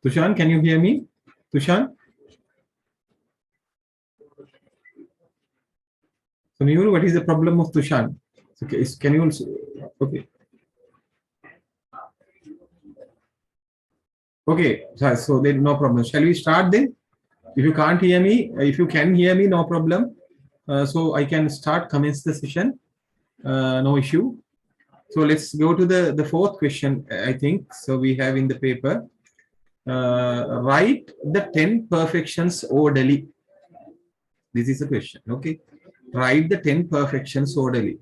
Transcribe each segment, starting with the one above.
Tushan, can you hear me? Tushan? So, Nehru, what is the problem of Tushan? Okay, can you also, okay. Okay, so then no problem. Shall we start then? If you can't hear me, if you can hear me, no problem. So I can start, commence the session. No issue. So let's go to the fourth question, I think. So we have in the paper, write the 10 perfections orderly. This is the question, okay? Write the 10 perfections orderly.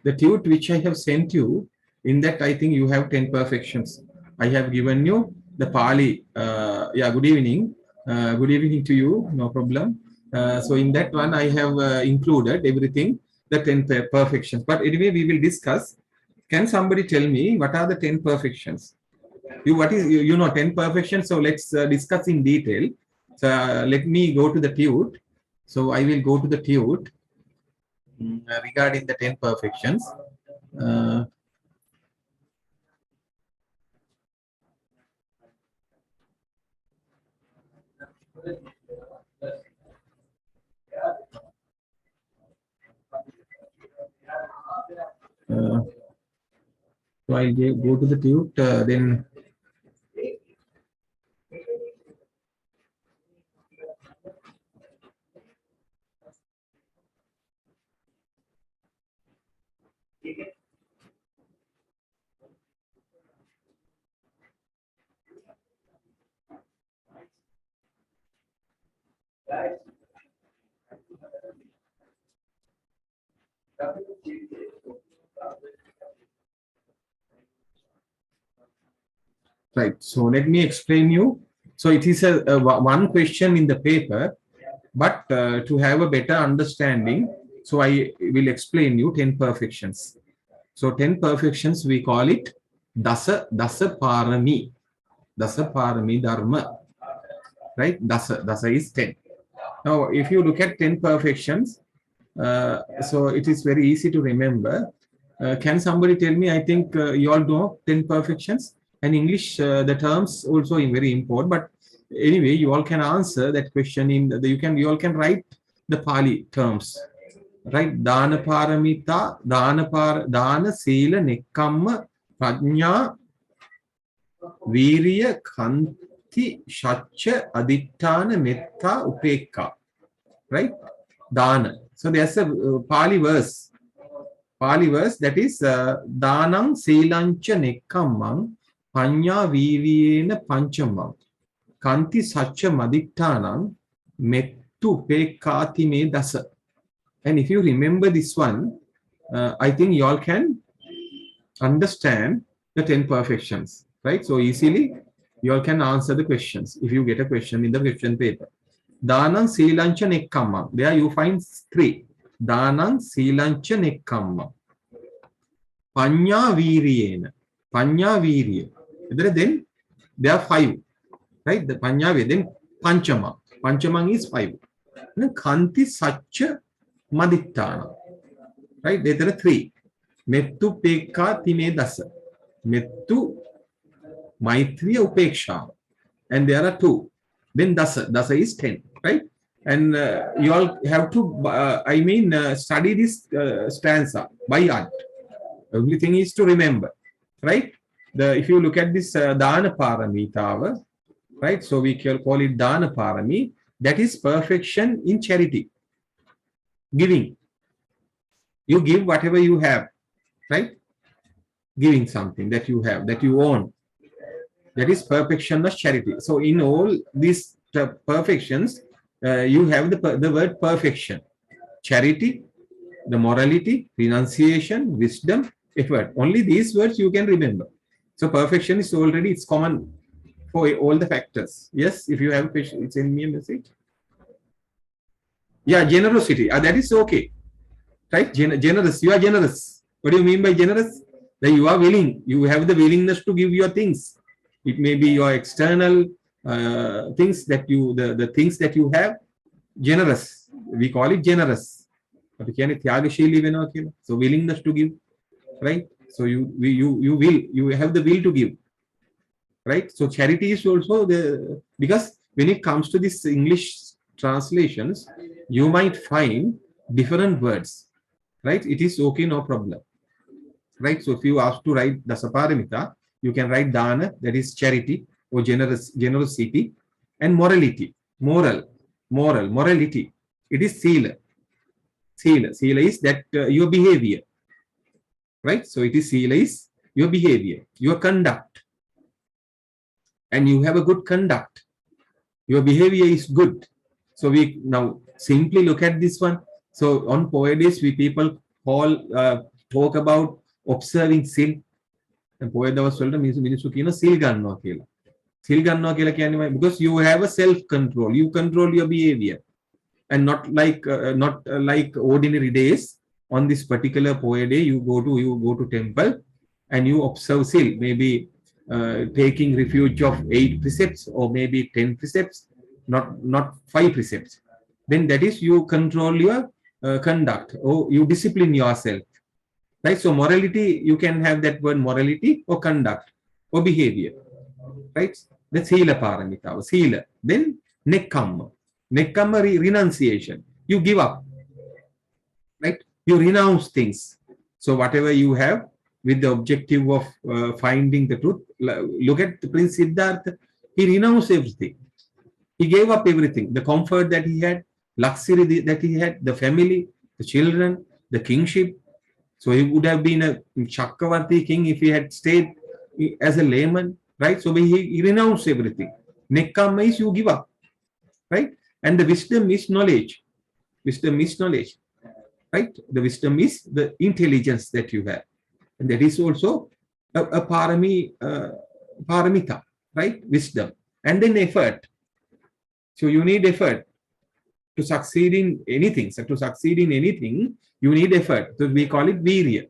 The tude which I have sent you, in that I think you have 10 perfections. I have given you the Pali. Yeah, good evening. Good evening to you, no problem. So in that one, I have included everything, the 10 perfections. But anyway, we will discuss. Can somebody tell me what are the 10 perfections? What is, you know, 10 perfections? So let's discuss in detail. So let me go to the tude. So I will go to the tude regarding the 10 perfections. Uh, so I'll go to the tute, then right. So let me explain you. So it is a one question in the paper, but to have a better understanding, so I will explain you 10 perfections. So 10 perfections, we call it Dasa Parami. Dasa Parami Dharma. Right? Dasa is 10. Now, if you look at 10 perfections, so it is very easy to remember. Can somebody tell me? I think you all know 10 perfections. And English, the terms also very important. But anyway, you all can answer that question in the, you all can write the Pali terms. Right? Dana paramita, dana sila nekkamma prajna virya kanti shachya adittana metta upekka. Right? Dana. So there's a Pali verse that is Danang Selancha Nekkammang Panya Viviyena Panchamang Kanti Sacha Madittanang Mettu Pekati Me Dasa. And if you remember this one, I think you all can understand the 10 perfections, right? So easily you all can answer the questions if you get a question in the question paper. Danang Silancha Nekkamma. There you find 3. Danang Silancha Nekkamma. Panya Viriyena. Panya Virya. Then there are 5. Right? The Panya Virya. Then Panchama. Panchamang is 5. Then Kanti Sacha Madittana. Right? There are 3. Mettu Pekka Time Dasa. Mettu Maitriya Upeksha. And there are 2. Then Dasa is 10. Right? And you all have to, study this stanza by heart. The only thing is to remember, right? If you look at this Dana Paramita, right? So we can call it Dana Parami. That is perfection in charity. Giving. You give whatever you have, right? Giving something that you have, that you own. That is perfection of charity. So in all these perfections, you have the word perfection. Charity, the morality, renunciation, wisdom, effort. Only these words you can remember. So perfection is already, it's common for all the factors. Yes, if you have a question, send me a message. Yeah, generosity. That is okay. Right? Generous. You are generous. What do you mean by generous? That you are willing. You have the willingness to give your things. It may be your external things that you, the things that you have. Generous. We call it generous. So willingness to give, right? So you have the will to give, right? So charity is also the, because when it comes to this English translations, you might find different words, right? It is okay, no problem, right? So if you ask to write Dasaparamita, you can write Dana, that is charity or generosity, and morality, morality. It is Sila. Sila is that your behavior, right? So it is Sila is your behavior, your conduct, and you have a good conduct. Your behavior is good. So we now simply look at this one. So on Poedays, we people talk about observing sin. And Poeda was told මිනිස්සු කියන සිල් ගන්නවා කියලා. සිල් ගන්නවා කියලා කියන්නේ because you have a self control. You control your behavior. And not like ordinary days. On this particular Poeda day, you go to temple and you observe sil, maybe taking refuge of 8 precepts or maybe 10 precepts, not 5 precepts. Then that is you control your conduct, or you discipline yourself, right? So morality, you can have that word morality or conduct or behavior, right? That's Sila Paramita, Sila. Then Nekkamma. Nekkamma, renunciation. You give up, right? You renounce things. So whatever you have, with the objective of finding the truth. Look at Prince Siddhartha. He renounced everything. He gave up everything. The comfort that he had, luxury that he had, the family, the children, the kingship. So he would have been a Chakravarti king if he had stayed as a layman, right? So he renounced everything. Nekkamma is you give up, right? And the wisdom is knowledge. Wisdom is knowledge, right? The wisdom is the intelligence that you have. And that is also a paramita, right? Wisdom. And then effort. So you need effort to succeed in anything. So to succeed in anything, you need effort. So we call it virya.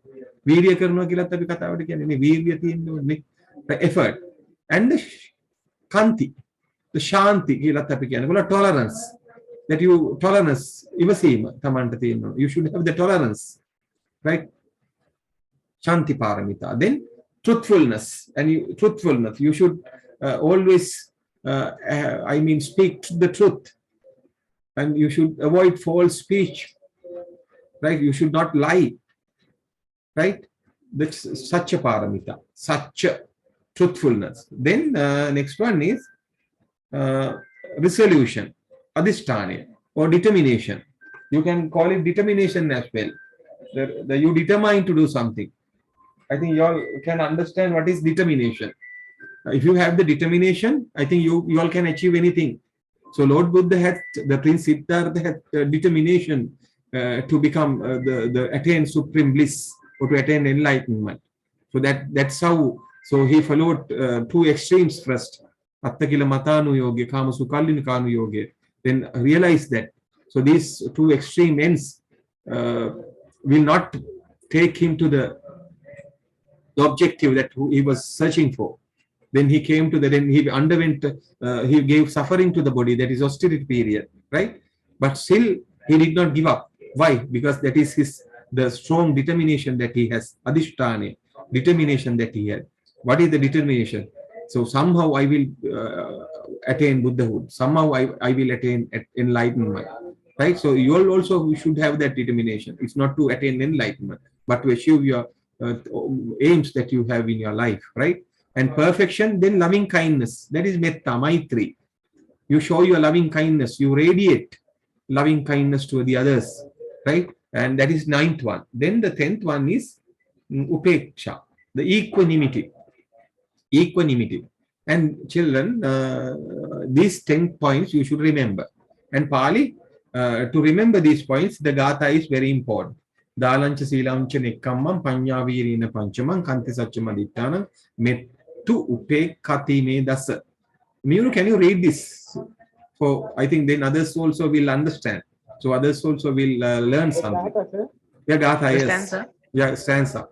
Virya karma kila tabi kataවට කියන්නේ virya තියෙන්නේ effort. And the kanti, the shanti kila tabi කියන්නේ tolerance. That you tolerance ඉවසීම තමන්ට තියෙනවා. You should have the tolerance, right? Shanti Paramita. Then truthfulness, and truthfulness. You should always, speak the truth, and you should avoid false speech, right? You should not lie, right? That's such a paramita, such a truthfulness. Then next one is resolution, adhisthane, or determination. You can call it determination as well. You determine to do something. I think you all can understand what is determination. If you have the determination, I think you all can achieve anything. So Lord Buddha had, the Prince Siddhartha had determination to become the attain supreme bliss or to attain enlightenment. So that's how. So he followed 2 extremes first. Attakila Matanu Yoga, Kama Sukallin Kanu Yoga. Then realized that. So these 2 extreme ends will not take him to the objective that he was searching for. Then he came to then he underwent, he gave suffering to the body, that is austerity period, right? But still he did not give up. Why? Because that is the strong determination that he has, adhisthane, determination that he had. What is the determination? So somehow I will attain Buddhahood, somehow I will attain enlightenment, right? So you all also should have that determination. It's not to attain enlightenment, but to achieve your aims that you have in your life, right? And perfection, then loving kindness. That is metta, maitri. You show your loving kindness. You radiate loving kindness to the others, right? And that is 9th one. Then the 10th one is upeksha, the equanimity. Equanimity. And children, these 10 points you should remember. And Pali, to remember these points, the Gatha is very important. Dalancha Silamcha Nekkammam Panyavirina Panchamam Kanti Satchamadittanam Mettu Upekati Me Dasa. Minu, can you read this? For I think then others also will understand. So others also will learn something. Yeah, Gatha, yes. Stanza. Yeah, stanza.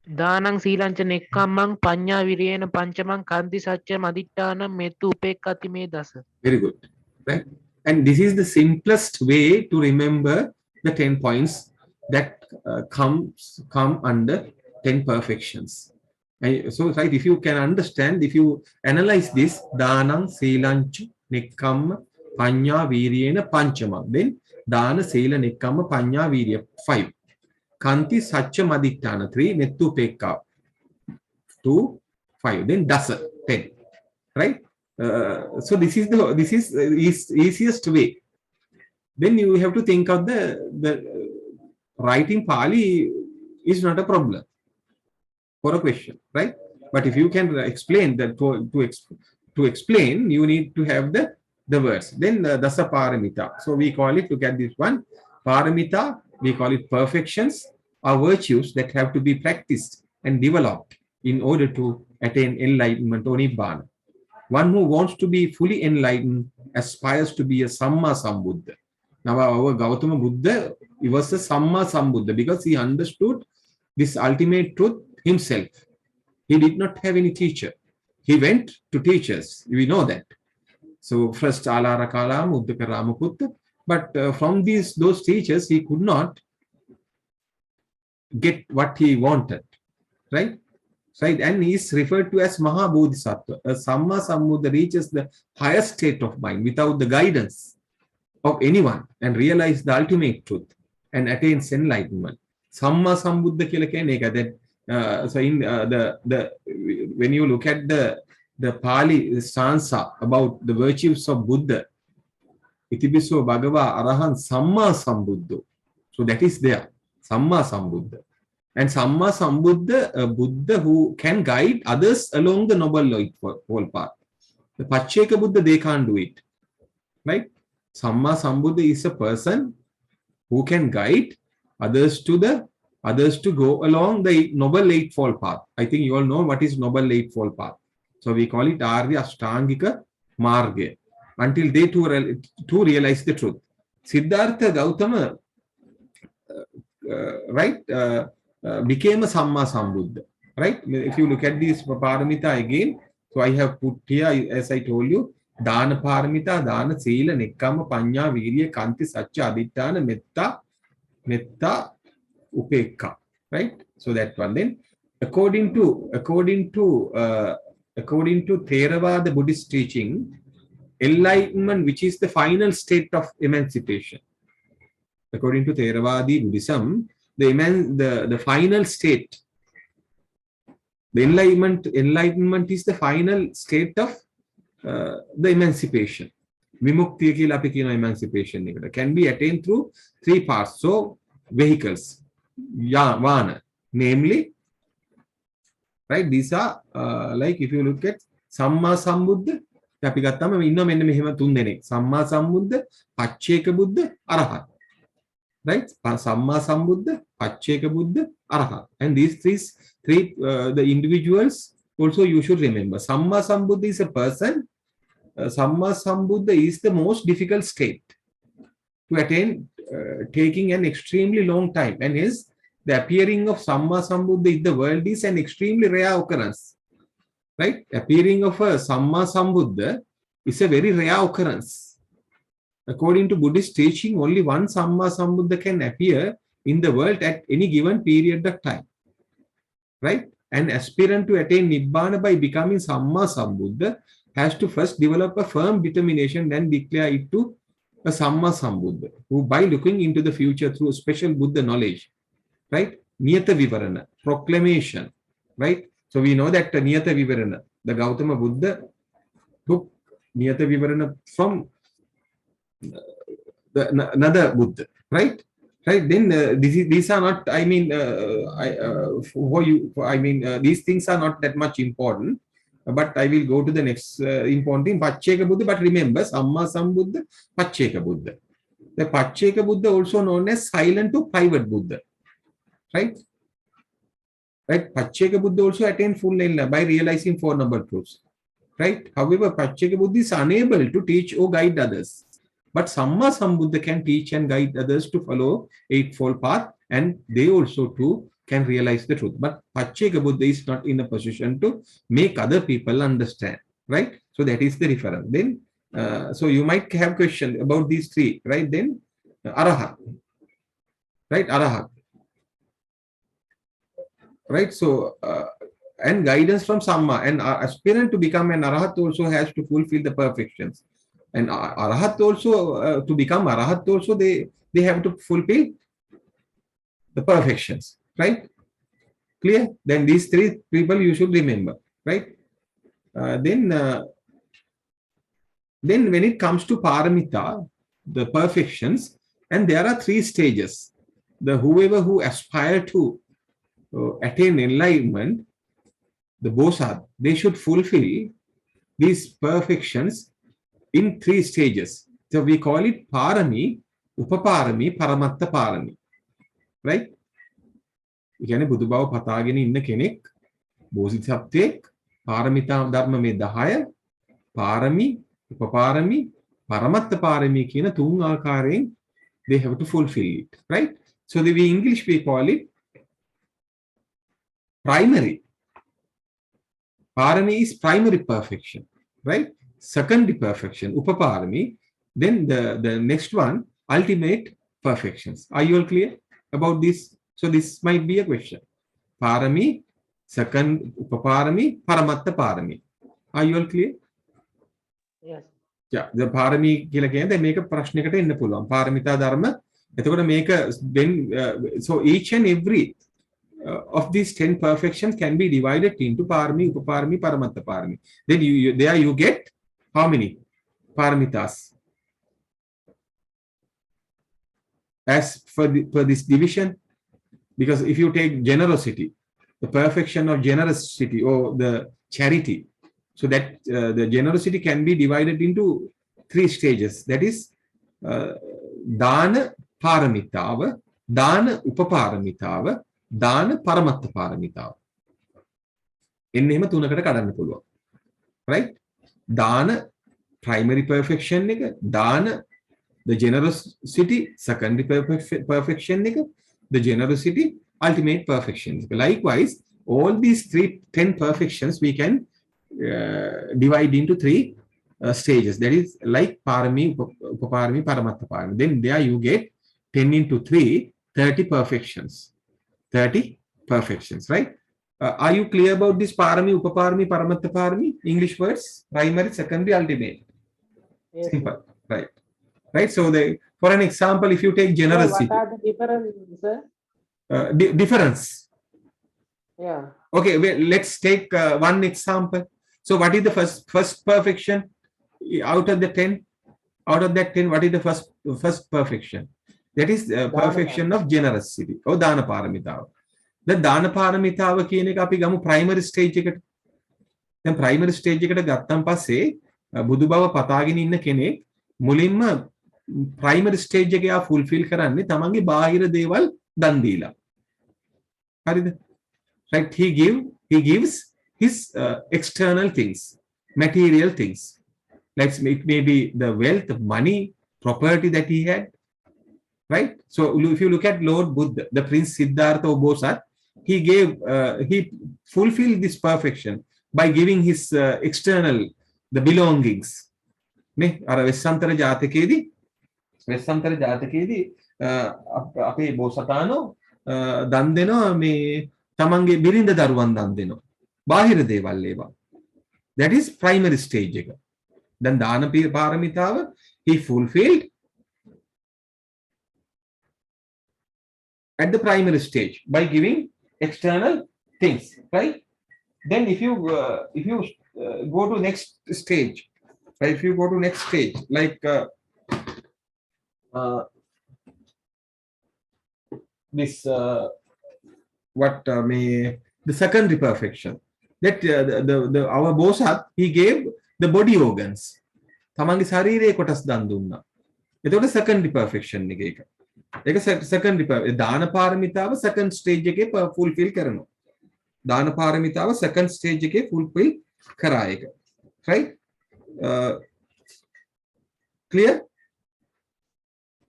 Danang Silancha Nekkammam Panyavirina Panchamam Kanti Satchamadittanam Mettu Upekati Me Dasa. Very good. Right? And this is the simplest way to remember the 10 points that come under 10 perfections. So, right, if you can understand, if you analyze this, Danang, Selanchu, Nekkam, Panya, Viriyena, Panchama, then Dana, Sela, Nekkam, Panya, Virya, 5. Kanti, Sacha, Maditana, 3, Nettu, Pekka, 2, 5. Then Dasa, 10. Right? So this is easiest way. Then you have to think of the writing Pali is not a problem for a question, right? But if you can explain that to explain, you need to have the words. Then dasa paramita. So we call it, look at this one, paramita. We call it perfections or virtues that have to be practiced and developed in order to attain enlightenment or nibbana. One who wants to be fully enlightened aspires to be a Samma Sambuddha. Now, our Gautama Buddha, he was a Samma Sambuddha because he understood this ultimate truth himself. He did not have any teacher. He went to teachers. We know that. So first Alara Kalam, Uddaka Ramaputta. But from those teachers, he could not get what he wanted. Right? Right, and he is referred to as Mahabodhisattva. A Samma Sambuddha reaches the highest state of mind without the guidance of anyone and realize the ultimate truth and attains enlightenment. Samma Sambuddha kila keneka that so in when you look at the Pali stanza about the virtues of Buddha, Itipiso Bhagava Arahan Samma Sambuddha. So that is there, Samma Sambuddha. And Samma Sambuddha, a Buddha who can guide others along the Noble Eightfold Path. The Pacheka Buddha, they can't do it. Right? Samma Sambuddha is a person who can guide others to go along the Noble Eightfold Path. I think you all know what is Noble Eightfold Path. So we call it Arya Ashtangika Marga. Until they too realize the truth. Siddhartha Gautama, right? Became a Samma Sambuddha, right? If you look at this Paramita again, so I have put here, as I told you, Dana Paramita, Dana Sila, Nekkama, Panya, Virya, Kanti, Satya, Aditana, Metta, Upekka, right? So that one. Then, according to Theravada Buddhist teaching, enlightenment, which is the final state of emancipation, according to Theravadi Buddhism, the final state, the enlightenment is the final state of the emancipation. Vimukti kila api kiyana emancipation can be attained through 3 parts. So vehicles, vana, namely, right? These are like if you look at Samma Sambuddha, අපි ගත්තම ඉන්නවා මෙන්න මෙහෙම 3 දෙනෙක්. සම්මා සම්බුද්ධ, පච්චේක බුද්ධ, අරහත්. Right? Samma Sambuddha, Pacheka Buddha, Arahat. And these three the individuals also you should remember. Samma Sambuddha is a person. Samma Sambuddha is the most difficult state to attain, taking an extremely long time. And hence, the appearing of Samma Sambuddha in the world is an extremely rare occurrence. Right? Appearing of a Samma Sambuddha is a very rare occurrence. According to Buddhist teaching, only one Samma Sambuddha can appear in the world at any given period of time. Right? An aspirant to attain Nibbana by becoming Samma Sambuddha has to first develop a firm determination and declare it to a Samma Sambuddha, who by looking into the future through special Buddha knowledge, right? Niyata Vivarana, proclamation, right? So we know that Niyata Vivarana, the Gautama Buddha took Niyata Vivarana from another Buddha, right? Right. Then these are not. I mean, these things are not that much important. But I will go to the next important thing, Pacheka Buddha. But remember, Samma Sambuddha, Pacheka Buddha. The Pacheka Buddha also known as silent to private Buddha, right? Right. Pacheka Buddha also attained full enlightenment by realizing 4 Noble Truths, right? However, Pacheka Buddha is unable to teach or guide others. But Samma Sambuddha can teach and guide others to follow Eightfold Path, and they also too can realize the truth. But Pacheka Buddha is not in a position to make other people understand, right? So that is the reference. Then, so you might have question about these 3, right? Then Arahat, right? Arahat, right? So and guidance from Samma. And aspirant to become an Arahat also has to fulfill the perfections. And Arahat also, to become Arahat also, they have to fulfill the perfections, right? Clear? Then these three people you should remember, right? Then when it comes to paramita, the perfections, and there are three stages. The whoever who aspire to attain enlightenment, the Bosat, they should fulfill these perfections in three stages. So we call it parami, upaparami, paramatta parami. Right? ඒ කියන්නේ බුදු බව පතාගෙන ඉන්න කෙනෙක් බෝධිසත්වයෙක් පාරමිතා ධර්ම මේ 10 පාරමි උපපාරමි පරමත්ත පාරමි කියන තුන් ආකාරයෙන් they have to fulfill it, right? So the English we call it primary. Parami is primary perfection, right? Secondary perfection, upaparami. Then the next one, ultimate perfections. Are you all clear about this? So this might be a question. Parami, second upaparami, paramatta parami. Are you all clear? Yes. Yeah, the parami කියලා කියන්නේ මේක ප්‍රශ්නයකට එන්න පුළුවන්. පාරමිතා ධර්ම. එතකොට මේක then so each and every of these 10 perfections can be divided into parami, upaparami, paramatta parami. Then there you get how many paramitas? As for this division, because if you take generosity, the perfection of generosity or the charity, so that the generosity can be divided into three stages. That is dana paramitava, dana upaparamitava, dana paramatta paramitava. එන්න එහෙම තුනකට කඩන්න පුළුවන්. Right? Dana primary perfection එක, dana the generosity secondary perfection එක, the generosity ultimate perfection. Likewise, all these 10 perfections we can divide into three stages. That is like parami, upaparami, paramatta parami. Then there you get 10 into 3, 30 perfections. 30 perfections, right? Are you clear about this parami, upaparami, paramatta parami? English words, primary, secondary, ultimate. Yes. Simple, right? Right. So for an example, if you take generosity. So what are the differences, sir? Difference. Yeah. Okay, well, let's take one example. So what is the first perfection out of the 10? Out of that 10, what is the first perfection? That is perfection of generosity or dana paramitava. The dana paramitava කියන එක අපි ගමු primary stage එකට. දැන් primary stage එකට ගත්තන් පස්සේ බුදු බව පතාගෙන ඉන්න කෙනෙක් මුලින්ම primary stage එක යා fulfill කරන්නේ තමන්ගේ බාහිර දේවල් දන් දීලා. හරිද? Right? He gives his external things, material things. Like it may be the wealth, money, property that he had. Right? So if you look at Lord Buddha, the Prince Siddhartha or Bosat, he fulfilled this perfection by giving his external, the belongings. Ne? Ara Vesantara Jatakedi අපේ බෝසතාණෝ දන් දෙනවා මේ තමන්ගේ බිරිඳ දරුවන් දන් දෙනවා. බාහිර දේවල් ඒවා. That is primary stage එක. දැන් දාන පාරමිතාව he fulfilled at the primary stage by giving external things, right? Then if you go to next stage, right? If you go to next stage, like this the secondary perfection, that our Bosat, he gave the body organs. තමන්ගේ ශරීරයේ කොටස් දන් දුන්නා. එතකොට secondary perfection එක ඒක. ඒක secondary දාන පාරමිතාව second stage එකේ fulfill කරනවා. දාන පාරමිතාව second stage එකේ fulfill කරා ඒක. Right? Clear?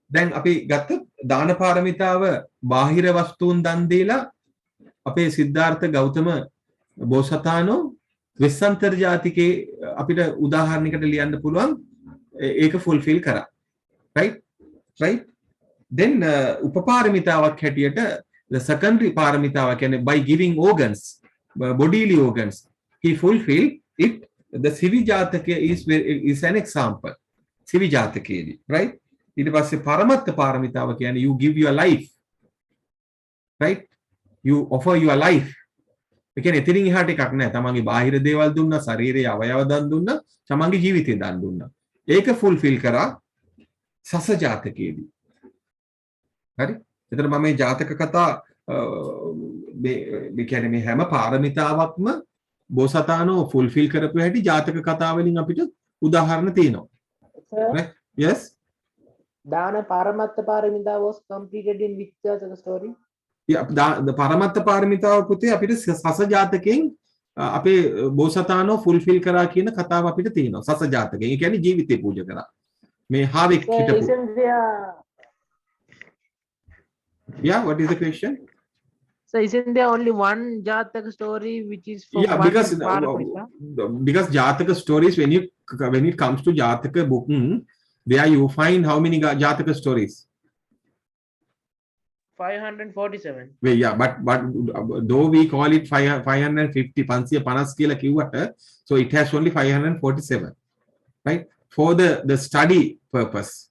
දැන් අපි ගත්තොත් දාන පාරමිතාව බාහිර වස්තුන් දන් දීලා අපේ සිද්ධාර්ථ ගෞතම බෝසතාණෝ වෙස්සන්තර ජාතිකේ අපිට උදාහරණයකට ලියන්න පුළුවන් ඒක fulfill කරා. Right? Then උපපාරමිතාවක් හැටියට the secondary පාරමිතාව කියන්නේ by giving organs, bodily organs. He fulfilled it. The Sivi Jataka is an example. Sivi Jataka, right? It was a Paramatta Paramitava, and you give your life, right? You offer your life. ඒ කියන්නේ එතනින් එහාට එකක් නැහැ. තමන්ගේ බාහිර දේවල් දුන්නා, ශරීරයේ අවයව දන් දුන්නා, තමන්ගේ ජීවිතේ දන් දුන්නා. ඒක ෆුල්ෆිල් කරා සස ජාතකයේදී. හරි? එතන මම මේ ජාතක කතා මේ කියන්නේ මේ හැම පාරමිතාවක්ම බෝසතාණෝ ෆුල්ෆිල් කරපු හැටි ජාතක කතා වලින් අපිට උදාහරණ තියෙනවා. Right? Yes? Dana Paramatta Paramita was completed in which Jataka story? Yeah, the Paramatta Paramita පුතේ අපිට සස ජාතකයෙන් අපේ බෝසතාණෝ ෆුල්ෆිල් කරා කියන කතාව අපිට තියෙනවා. සස ජාතකයෙන්. ඒ කියන්නේ ජීවිතේ පූජා කරා. මේ හාවෙක් හිටපු. Isn't there Yeah, what is the question? So isn't there only one Jataka story which is for Yeah, one because because Jataka stories, when it comes to Jataka book, there you find how many Jataka stories? 547. Well, yeah, but though we call it 550 550 කියලා කිව්වට, so it has only 547, right? For the study purpose,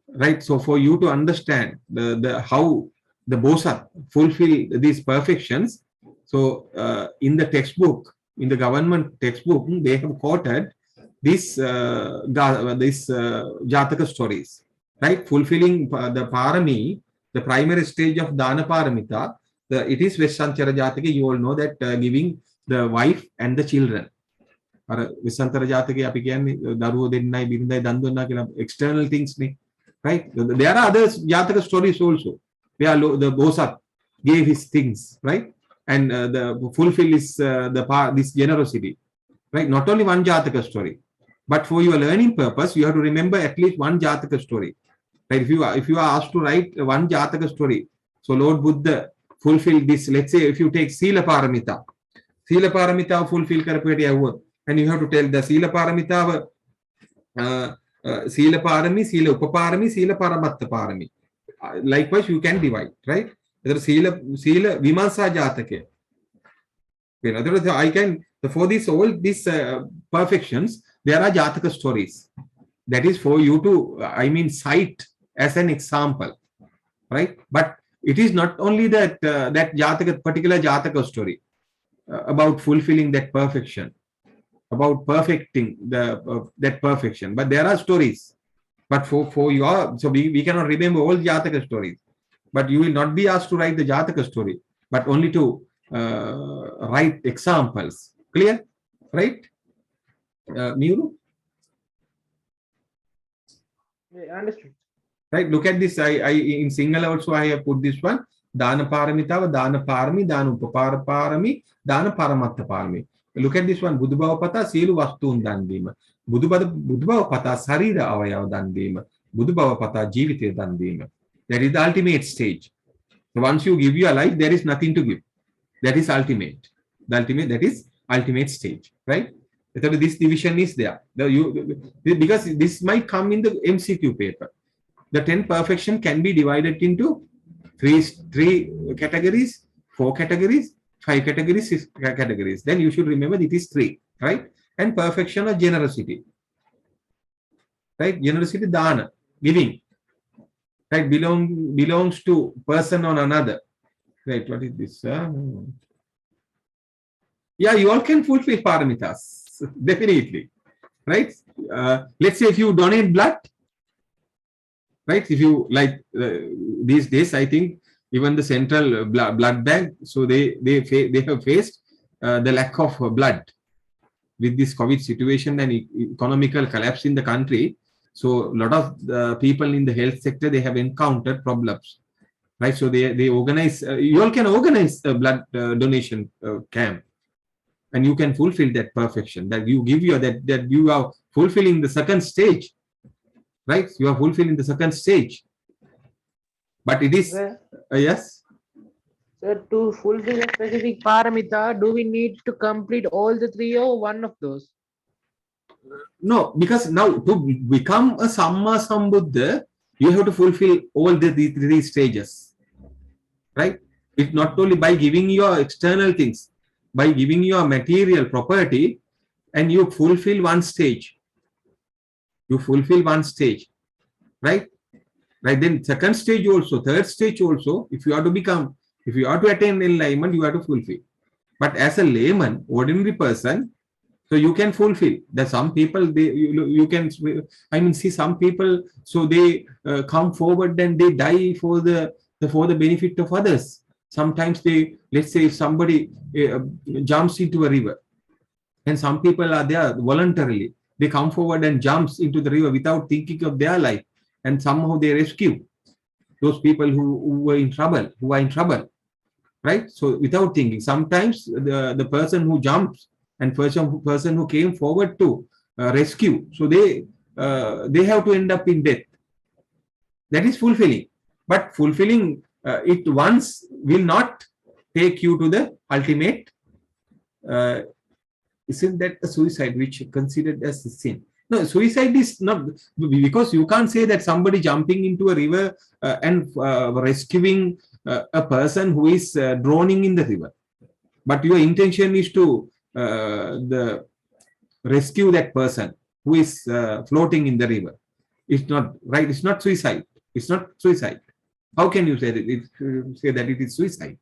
right? So for you to understand the how the Bosat fulfill these perfections, so in the textbook, in the government textbook, they have quoted this Jataka stories, right? Fulfilling the parami, the primary stage of Dana Paramita, it is Vishantara Jataka. You all know that giving the wife and the children. Vishantara Jataka අපි කියන්නේ දරුවෝ දෙන්නයි බිරිඳයි දන් දුන්නා කියලා external things නේ, right? There are other Jataka stories also. Where the Bosat gave his things, right? And the fulfill is this generosity, right? Not only one Jataka story, but for your learning purpose, you have to remember at least one Jataka story. Right? If you are asked to write one Jataka story, so Lord Buddha fulfilled this. Let's say if you take Sila Paramita fulfill karapeti avod, and you have to tell the Sila Paramita, Sila Parami, Sila Upaparami, Sila Paramatta Parami. Likewise, you can divide, right? There Sila Vimansa Jatake. In other words, I can for this all these perfections, there are Jataka stories. That is for you to, cite as an example, right? But it is not only that that Jataka, particular Jataka story about fulfilling that perfection, about perfecting that perfection. But there are stories. But for your, so we cannot remember all Jataka stories. But you will not be asked to write the Jataka story, but only to write examples. Clear? Right? Miuru? Yeah, understood. Right? Look at this. I in Sinhala also I have put this one. Dana Paramitava, Dana Parami, Dana Upaparami, Dana Paramatta Parami. Look at this one. Buddha Bhavapata, Sielu Vastun Dandima. Buddha Bhavapata, Sarira Avayav Dandima. Buddha Bhavapata, Jivite Dandima. That is the ultimate stage. So once you give your life, there is nothing to give. That is ultimate. That is ultimate stage. Right? This division is there. Because this might come in the MCQ paper. The 10 perfection can be divided into three categories, 4 categories, 5 categories, 6 categories. Then you should remember it is 3, right? And perfection of generosity, right? Generosity, dana, giving, right? Belongs to person on another, right? What is this? Yeah, you all can fulfill paramitas, definitely, right? Let's say if you donate blood, right? If you like these days, I think even the central blood bank, so they have faced the lack of blood with this COVID situation and economical collapse in the country. So a lot of people in the health sector, they have encountered problems, right? So they organize. You all can organize a blood donation camp, and you can fulfill that perfection. That you give your that you are fulfilling the second stage. Right, you are fulfilling the second stage, but it is yes. So to fulfill a specific paramita, do we need to complete all the 3 or one of those? No, because now to become a Samma Sambuddha, you have to fulfill all the 3 stages, right? It's not only by giving your external things, by giving you a material property and you fulfill one stage. You fulfill one stage, right? Right, then second stage also, third stage also, if you are to become, if you are to attain enlightenment, you have to fulfill. But as a layman, ordinary person, so you can fulfill. That some people, they you can, I mean, see some people, so they come forward and they die for the benefit of others. Sometimes they, let's say, if somebody jumps into a river, and some people are there voluntarily, they come forward and jumps into the river without thinking of their life, and somehow they rescue those people who were in trouble, who are in trouble, right? So without thinking, sometimes the person who jumps and person who came forward to rescue, so they have to end up in death. That is fulfilling, but fulfilling it once will not take you to the ultimate. Isn't that a suicide which is considered as a sin? No, suicide is not, because you can't say that somebody jumping into a river and rescuing a person who is drowning in the river, but your intention is to rescue that person who is floating in the river. It's not right. It's not suicide. It's not suicide. How can you say that? Say that it is suicide?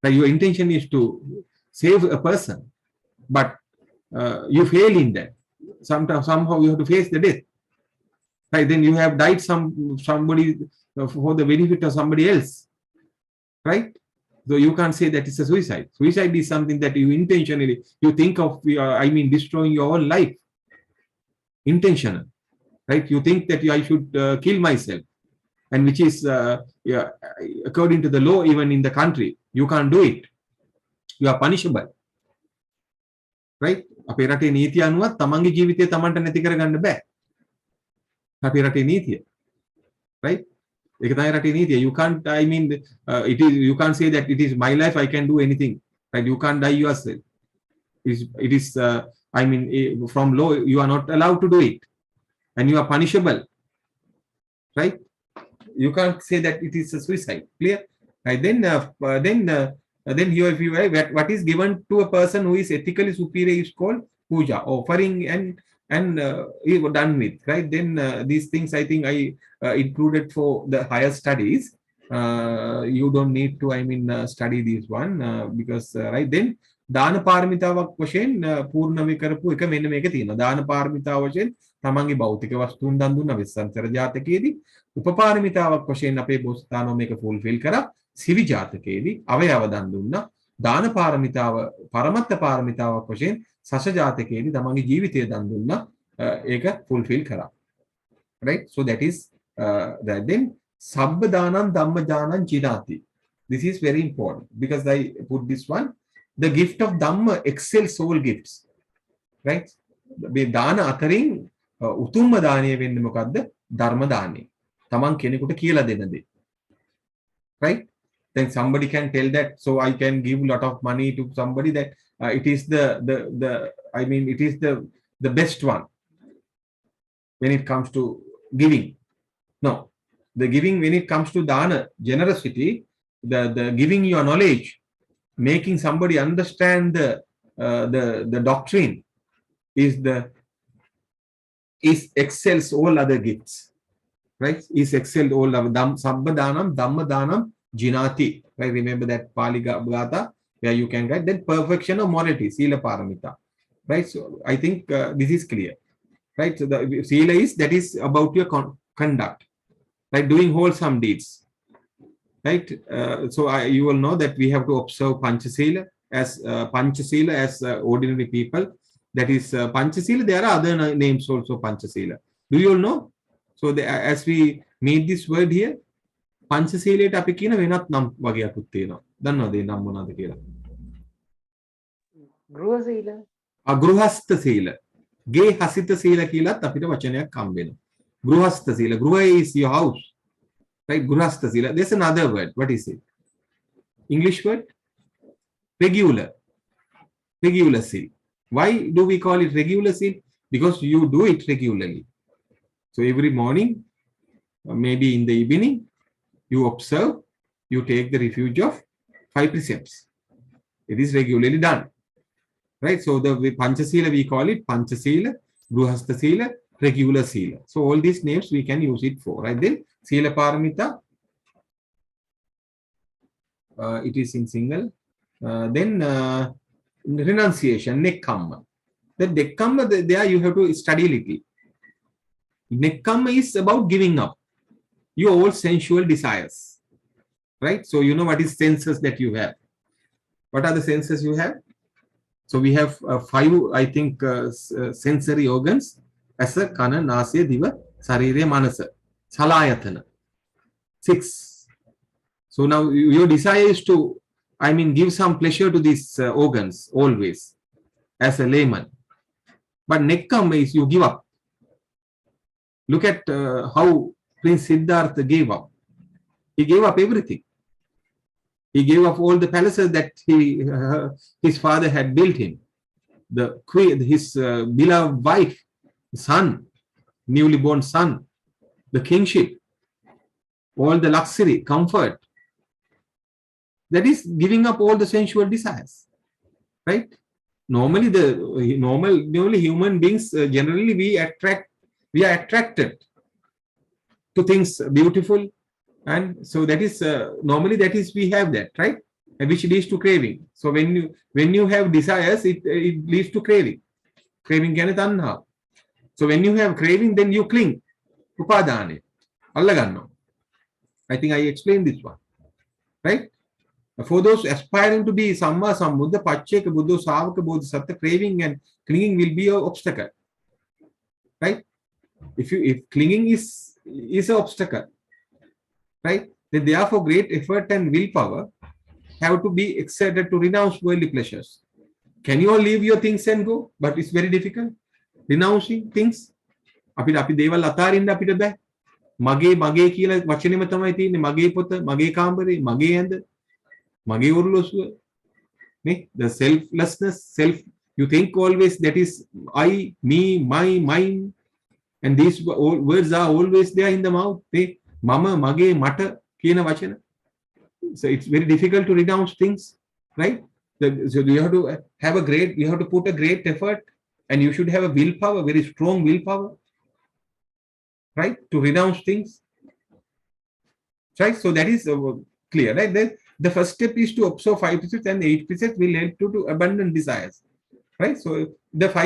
That your intention is to save a person, but you fail in that. Somehow you have to face the death. Right? Then you have died somebody for the benefit of somebody else. Right? So you can't say that it's a suicide. Suicide is something that you intentionally, you think of, I mean, destroying your own life. Intentional. Right? You think that I should kill myself. And which is, according to the law, even in the country, you can't do it. You are punishable. Right? අපේ රටේ නීතිය අනුව තමන්ගේ ජීවිතය තමන්ට නැති කරගන්න බෑ. අපේ රටේ නීතිය. Right? ඒක තමයි රටේ නීතිය. You can't, I mean, it is, you can't say that it is my life, I can do anything. Right? You can't die yourself. It is, I mean, from law, you are not allowed to do it. And you are punishable. Right? You can't say that it is a suicide. Clear? Right? Then here, if you what is given to a person who is ethically superior is called puja, offering and done with, right? Then these things I think I included for the higher studies. You don't need to, I mean, study this one because right then දාන පාරමිතාවක් වශයෙන් පූර්ණම කරපු එක මෙන්න මේක තියෙනවා. දාන පාරමිතාව වශයෙන් තමන්ගේ භෞතික වස්තුන් දන් දුන්නා වෙස්සන්තර ජාතකයේදී. උපපාරමිතාවක් වශයෙන් අපේ බෝසතාණෝ මේක ෆුල්ෆිල් කරා සිවි ජාතකයේදී අවයව දන් දුන්නා. දාන පාරමිතාව පරමත්ත පාරමිතාවක් වශයෙන් සස ජාතකයේදී තමන්ගේ ජීවිතය දන් දුන්නා. ඒක ෆුල්ෆිල් කරා. Right? So that is that. Then sabba danam dhamma janam jinati. This is very important because I put this one. The gift of Dhamma excels all gifts. Right? මේ දාන අතරින් උතුම්ම දානය වෙන්නේ මොකද්ද? ධර්ම දානය. තමන් කෙනෙකුට කියලා දෙන දේ. Right? Then somebody can tell that, so I can give a lot of money to somebody that it is I mean, it is the best one when it comes to giving. No. The giving, when it comes to dana, generosity, the giving your knowledge, making somebody understand the doctrine is excels all other gifts, right? Is excelled all of sabba danam dhamma danam jinati, right? Remember that Pali Gatha where you can write. Then perfection of morality, sila paramita, right? So I think this is clear, right? So the sila is, that is about your conduct, right? Doing wholesome deeds. Right, so you will know that we have to observe Panchasila as ordinary people. That is Panchasila. There are other names also Panchasila. Do you all know? So as we made this word here, Panchasila අපි කියන වෙනත් නම් වගේකුත් තියෙනවා. දන්නවද ඒ නම් මොනවද කියලා? ගෘහ සීල. ගෘහස්ත සීල. ගේ හසිත සීල කියලාත් අපිට වචනයක් හම්බ වෙනවා. ගෘහස්ත සීල. ගෘහය is your house. Right, Grihastha Sila. There's another word. What is it? English word? Regular. Regular seal. Why do we call it regular seal? Because you do it regularly. So every morning, maybe in the evening, you observe, you take the refuge of 5 precepts. It is regularly done. Right? So the Panchasila, we call it Panchasila, Gruhastha Sila, regular Sila. So all these names we can use it for. Right? Then Sila Paramita, it is in single. Then renunciation, Nekkamma. The Nekkamma, there you have to study little. Nekkamma is about giving up your all sensual desires. Right? So you know what is senses that you have. What are the senses you have? So we have 5, I think, sensory organs. Asa, Kana, Nasya, Diva, Sarire, Manasa. Salayatana. 6. So now your desire is to, I mean, give some pleasure to these organs always as a layman. But Nekkam is you give up. Look at how Prince Siddhartha gave up. He gave up everything. He gave up all the palaces that his father had built him. The queen, his beloved wife, son, newly born son, the kingship, all the luxury, comfort. That is giving up all the sensual desires, right? Normally, normally human beings generally we are attracted to things beautiful, and so that is normally that is we have that, right? And which leads to craving. So when you have desires, it leads to craving. Craving can tanha. So when you have craving, then you cling. Upadane. Allaganno. I think I explained this one, right? For those aspiring to be Samma Sambuddha, Pacheka Buddha, Savaka Bodhisattva, craving and clinging will be an obstacle, right? If clinging is an obstacle, right? Then therefore great effort and willpower have to be exerted to renounce worldly pleasures. Can you all leave your things and go? But it's very difficult. Renouncing things. Apit දේවල් අතාරින්න අපිට බෑ. මගේ කියලා වචනේම තමයි තියෙන්නේ. මගේ පොත, මගේ කාමරේ, මගේ ඇඳ, මගේ ඔරලෝසුව. නේ? The selflessness, you think always that is I, me, my, mine. And these words are always there in the mouth. නේ? මම, මගේ, මට කියන වචන. So it's very difficult to renounce things, right? So you have to you have to put a great effort, and you should have a willpower, very strong willpower, right? To renounce things, right? So that is clear, right? Then the first step is to observe 5 precepts, and 8 precepts will help you to abandon desires, right? So the 5